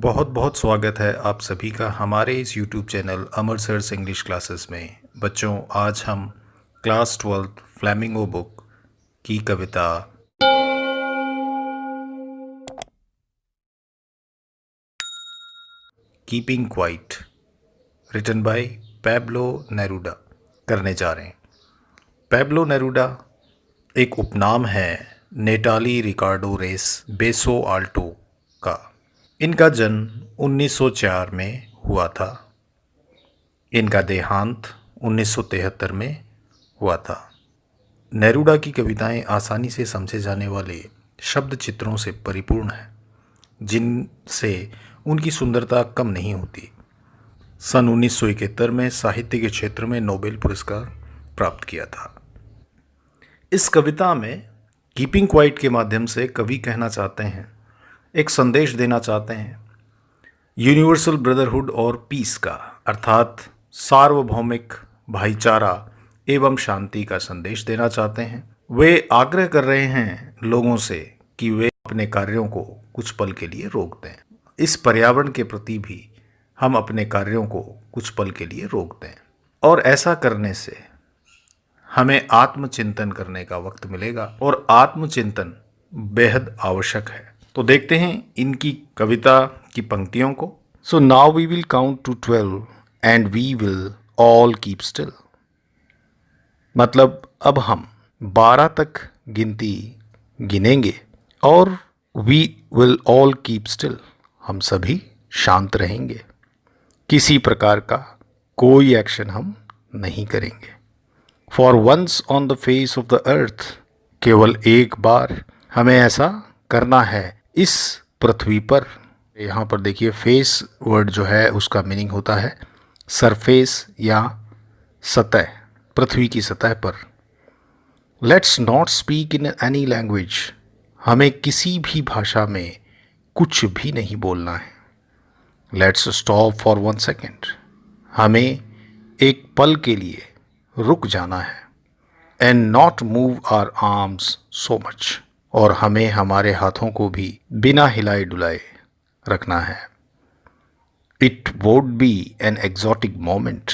बहुत बहुत स्वागत है आप सभी का हमारे इस YouTube channel Amar sir's English classes में। बच्चों, आज हम क्लास 12 फ्लैमिंगो बुक की कविता keeping quiet written by Pablo Neruda करने जा रहे हैं। पैब्लो नेरूडा एक उपनाम है नेटाली रिकार्डो रेस बेसो आल्टो का। इनका जन्म 1904 में हुआ था। इनका देहांत 1973 में हुआ था। नेरूडा की कविताएं आसानी से समझे जाने वाले शब्द चित्रों से परिपूर्ण हैं, जिनसे उनकी सुंदरता कम नहीं होती। सन 1971 में साहित्य के क्षेत्र में नोबेल पुरस्कार प्राप्त किया था। इस कविता में कीपिंग क्वाइट के माध्यम से कवि कहना चाहते हैं, एक संदेश देना चाहते हैं यूनिवर्सल ब्रदरहुड और पीस का, अर्थात सार्वभौमिक भाईचारा एवं शांति का संदेश देना चाहते हैं। वे आग्रह कर रहे हैं लोगों से कि वे अपने कार्यों को कुछ पल के लिए रोक दें। इस पर्यावरण के प्रति भी हम अपने कार्यों को कुछ पल के लिए रोक दें, और ऐसा करने से हमें आत्मचिंतन करने का वक्त मिलेगा, और आत्मचिंतन बेहद आवश्यक है। तो देखते हैं इनकी कविता की पंक्तियों को। So now we will count to 12 and we will all keep still. मतलब अब हम 12 तक गिनती गिनेंगे और we will all keep still, हम सभी शांत रहेंगे। किसी प्रकार का कोई एक्शन हम नहीं करेंगे। For once on the face of the earth, केवल एक बार हमें ऐसा करना है इस पृथ्वी पर। यहाँ पर देखिए, फेस वर्ड जो है उसका मीनिंग होता है सरफेस या सतह, पृथ्वी की सतह पर। Let's not speak in any language, हमें किसी भी भाषा में कुछ भी नहीं बोलना है। लेट्स स्टॉप फॉर 1 सेकेंड, हमें एक पल के लिए रुक जाना है। And not move our arms so much, और हमें हमारे हाथों को भी बिना हिलाए डुलाए रखना है। It would be an exotic moment,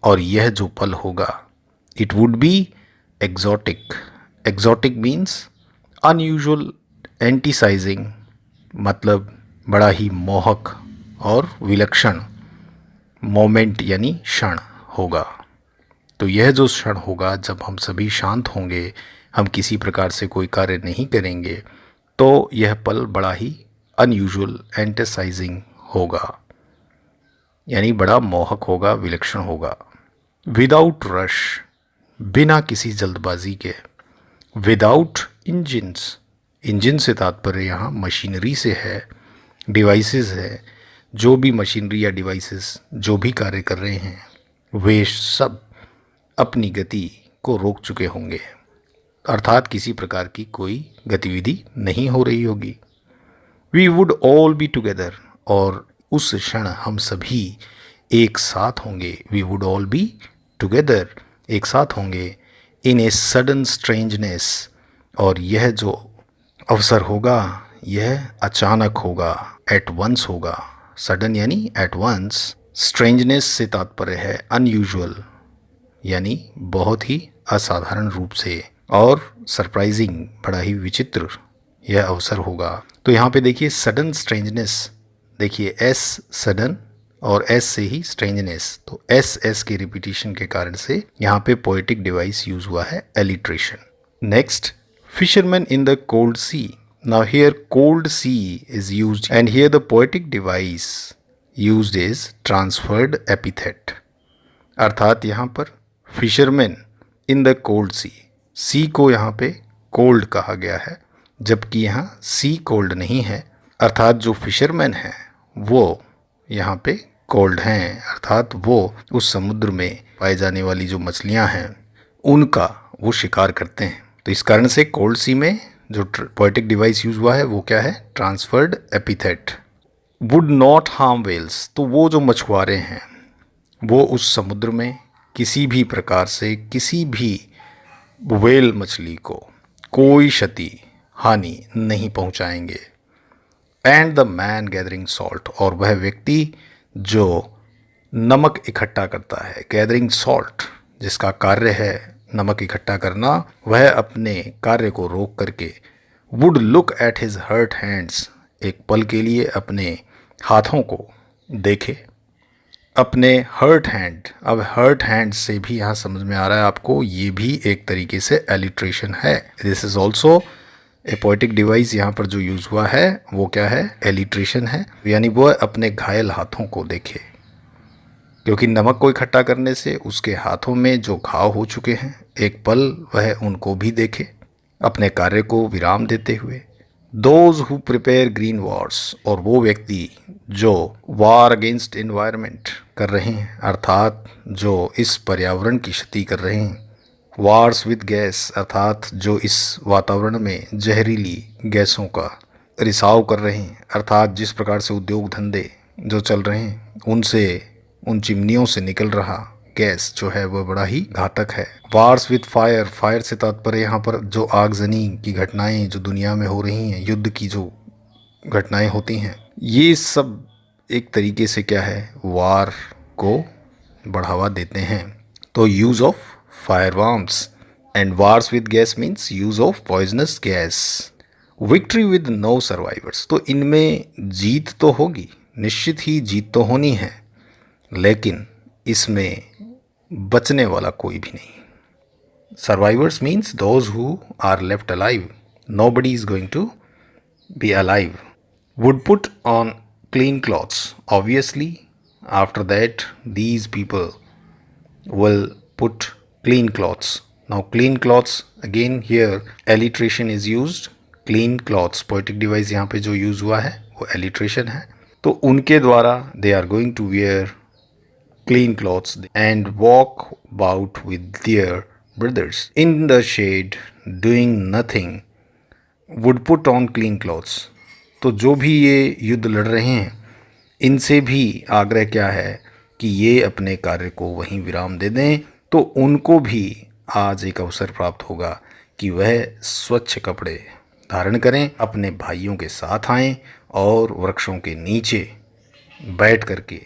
और यह जो पल होगा, it would be exotic. Exotic means unusual, enticing, मतलब बड़ा ही मोहक और विलक्षण मोमेंट यानी क्षण होगा। तो यह जो क्षण होगा जब हम सभी शांत होंगे, हम किसी प्रकार से कोई कार्य नहीं करेंगे, तो यह पल बड़ा ही अनयूजुअल, एंटीसाइजिंग होगा, यानी बड़ा मोहक होगा, विलक्षण होगा। विदाउट रश, बिना किसी जल्दबाजी के। विदाउट इंजिन्स, इंजन से तात्पर्य यहाँ मशीनरी से है, डिवाइसेस है। जो भी मशीनरी या डिवाइसेस जो भी कार्य कर रहे हैं, वे सब अपनी गति को रोक चुके होंगे, अर्थात किसी प्रकार की कोई गतिविधि नहीं हो रही होगी। We would all be together, और उस क्षण हम सभी एक साथ होंगे। We would all be together, एक साथ होंगे। इन ए सडन स्ट्रेंजनेस, और यह जो अवसर होगा यह अचानक होगा, एट वंस होगा। सडन यानी एट वंस, स्ट्रेंजनेस से तात्पर्य है अनयूजुअल, यानी बहुत ही असाधारण रूप से, और सरप्राइजिंग, बड़ा ही विचित्र यह अवसर होगा। तो यहाँ पे देखिए सडन स्ट्रेंजनेस, देखिए एस सडन और एस से ही स्ट्रेंजनेस, तो एस के रिपीटिशन के कारण से यहाँ पे पोएटिक डिवाइस यूज हुआ है, alliteration. Next, fisherman in the cold sea. Now here cold sea is used, and here the poetic device used is transferred epithet, अर्थात यहाँ पर fisherman in the cold sea, sea को यहाँ पे cold कहा गया है, जबकि यहाँ सी कोल्ड नहीं है, अर्थात जो फिशरमैन हैं वो यहाँ पे कोल्ड हैं, अर्थात वो उस समुद्र में पाए जाने वाली जो मछलियाँ हैं उनका वो शिकार करते हैं। तो इस कारण से कोल्ड सी में जो पोएटिक डिवाइस यूज हुआ है वो क्या है, transferred epithet. Would not harm whales, तो वो जो मछुआरे हैं वो उस समुद्र में किसी भी प्रकार से किसी भी व्हेल मछली को कोई क्षति हानि नहीं पहुंचाएंगे। And the man gathering salt, और वह व्यक्ति जो नमक इकट्ठा करता है, गैदरिंग सॉल्ट जिसका कार्य है नमक इकट्ठा करना, वह अपने कार्य को रोक करके would look at his hurt hands, एक पल के लिए अपने हाथों को देखे, अपने हर्ट हैंड। अब हर्ट हैंड से भी यहाँ समझ में आ रहा है आपको, ये भी एक तरीके से एलिट्रेशन है। This is also a poetic device. यहाँ पर जो यूज़ हुआ है वो क्या है, एलिट्रेशन है, यानी वो अपने घायल हाथों को देखे, क्योंकि नमक को इकट्ठा करने से उसके हाथों में जो घाव हो चुके हैं, एक पल वह उनको भी देखे अपने कार्य को विराम देते हुए। Those who prepare green Wars, और वो व्यक्ति जो वार अगेंस्ट इन्वायरमेंट कर रहे हैं, अर्थात जो इस पर्यावरण की क्षति कर रहे हैं। वार्स विद गैस, अर्थात जो इस वातावरण में जहरीली गैसों का रिसाव कर रहे हैं, अर्थात जिस प्रकार से उद्योग धंधे जो चल रहे हैं उनसे, उन चिमनियों से निकल रहा गैस जो है वह बड़ा ही घातक है। वार्स विद फायर, फायर से तात्पर्य यहाँ पर जो आगजनी की घटनाएं जो दुनिया में हो रही हैं, युद्ध की जो घटनाएं होती हैं, ये सब एक तरीके से क्या है, वार को बढ़ावा देते हैं। तो use of fire warms and wars with gas means use of poisonous gas. Victory with no survivors, तो इनमें जीत तो होगी, निश्चित ही जीत तो होनी है, लेकिन इसमें बचने वाला कोई भी नहीं। Survivors means those who are left alive, nobody is going to be alive. Would put on clean clothes, obviously after that these people will put clean clothes. Now clean clothes, again here alliteration is used, clean clothes poetic device यहाँ पे जो use हुआ है वो alliteration है। तो उनके द्वारा they are going to wear clean clothes and walk about with their brothers in the shade doing nothing, would put on clean clothes। तो जो भी ये युद्ध लड़ रहे हैं, इनसे भी आग्रह क्या है कि ये अपने कार्य को वहीं विराम दे दें, तो उनको भी आज एक अवसर प्राप्त होगा कि वह स्वच्छ कपड़े धारण करें, अपने भाइयों के साथ आएं और वृक्षों के नीचे बैठ करके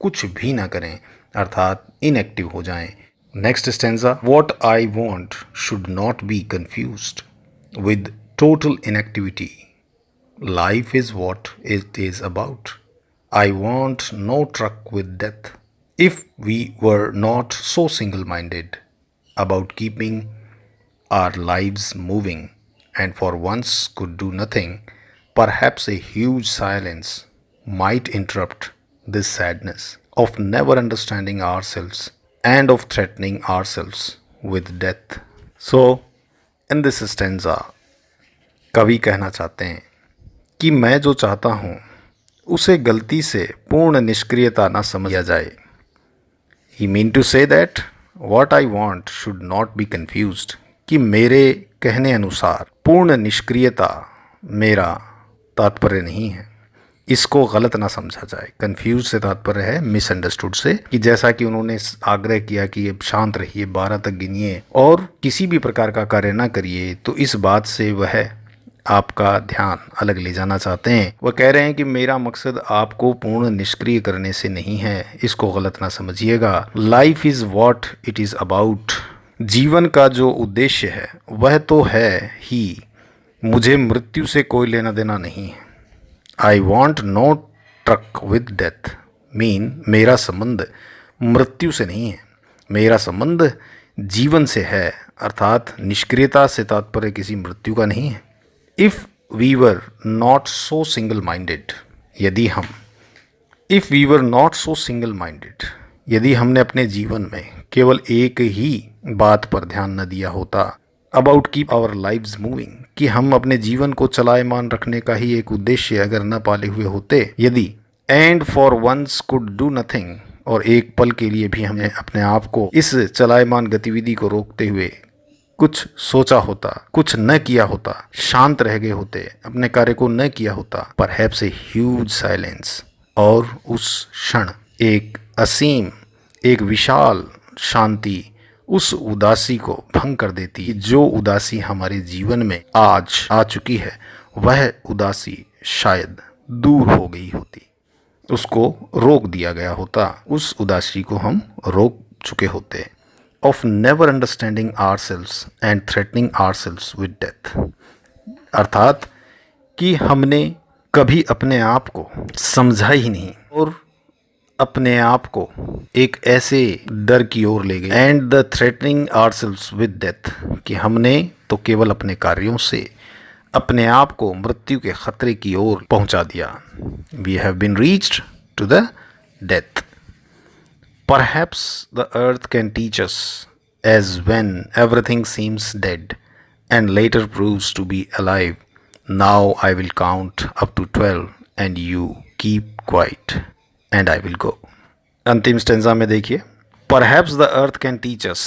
कुछ भी ना करें, अर्थात इनएक्टिव हो जाएं। Next stanza, what I want should not be confused with total inactivity, life is what it is about. I want no truck with death. If we were not so single-minded about keeping our lives moving and for once could do nothing, perhaps a huge silence might interrupt this sadness of never understanding ourselves and of threatening ourselves with death. So, in this stanza, कवि कहना चाहते हैं कि मैं जो चाहता हूँ उसे गलती से पूर्ण निष्क्रियता ना समझा जाए। He mean to say that what I want should not be confused, कि मेरे कहने अनुसार पूर्ण निष्क्रियता मेरा तात्पर्य नहीं है, इसको गलत ना समझा जाए। कंफ्यूज से तात्पर्य है मिसअंडरस्टूड से, कि जैसा कि उन्होंने आग्रह किया कि अब शांत रहिए, 12 तक गिनिए और किसी भी प्रकार का कार्य ना करिए, तो इस बात से वह आपका ध्यान अलग ले जाना चाहते हैं। वह कह रहे हैं कि मेरा मकसद आपको पूर्ण निष्क्रिय करने से नहीं है, इसको गलत ना समझिएगा। Life is what it is about, जीवन का जो उद्देश्य है वह तो है ही, मुझे मृत्यु से कोई लेना देना नहीं है। I want no truck with death, mean मेरा संबंध मृत्यु से नहीं है, मेरा संबंध जीवन से है, अर्थात निष्क्रियता से तात्पर्य किसी मृत्यु का नहीं है। If we were not so single minded, यदि हम, if we were not so single minded, यदि हमने अपने जीवन में केवल एक ही बात पर ध्यान न दिया होता, about keep our lives moving, कि हम अपने जीवन को चलायमान रखने का ही एक उद्देश्य अगर न पाले हुए होते, यदि and for once could do nothing, और एक पल के लिए भी हमने अपने आप को इस चलायमान गतिविधि को रोकते हुए कुछ सोचा होता, कुछ न किया होता, शांत रह गए होते, अपने कार्य को न किया होता, परहैप्स ए ह्यूज साइलेंस, और उस क्षण एक असीम, एक विशाल शांति उस उदासी को भंग कर देती, जो उदासी हमारे जीवन में आज आ चुकी है, वह उदासी शायद दूर हो गई होती, उसको रोक दिया गया होता, उस उदासी को हम रोक चुके होते। Of never understanding ourselves and threatening ourselves with death, अर्थात कि हमने कभी अपने आप को समझा ही नहीं और अपने आप को एक ऐसे डर की ओर ले गए। And the threatening ourselves with death, कि हमने तो केवल अपने कार्यों से अपने आप को मृत्यु के खतरे की ओर पहुंचा दिया। We have been reached to the death. Perhaps the earth can teach us, as when everything seems dead and later proves to be alive. Now I will count up to 12 and you keep quiet and I will go. अंतिम stanza में देखिए, Perhaps the earth can teach us,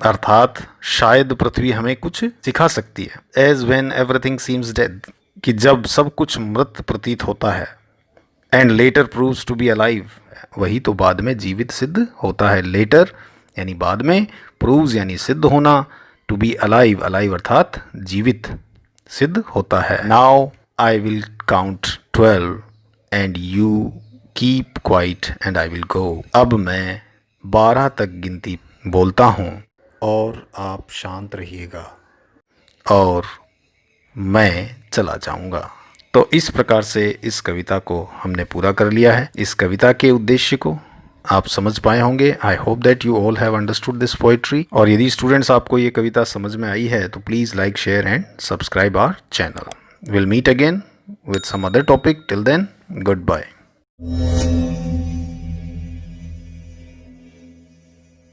अर्थात शायद पृथ्वी हमें कुछ सिखा सकती है। As when everything seems dead, कि जब सब कुछ मृत प्रतीत होता है। And later proves to be alive, वही तो बाद में जीवित सिद्ध होता है। लेटर यानी बाद में, प्रूव्स यानी सिद्ध होना, टू बी अलाइव, अलाइव अर्थात जीवित सिद्ध होता है। Now I will count 12 and you keep quiet and I will go, अब मैं 12 तक गिनती बोलता हूँ और आप शांत रहिएगा और मैं चला जाऊँगा। तो इस प्रकार से इस कविता को हमने पूरा कर लिया है। इस कविता के उद्देश्य को आप समझ पाए होंगे। I hope that you all have understood this poetry. और यदि स्टूडेंट्स आपको ये कविता समझ में आई है तो please like, share and subscribe our channel. Will meet again with some other topic. Till then, good bye.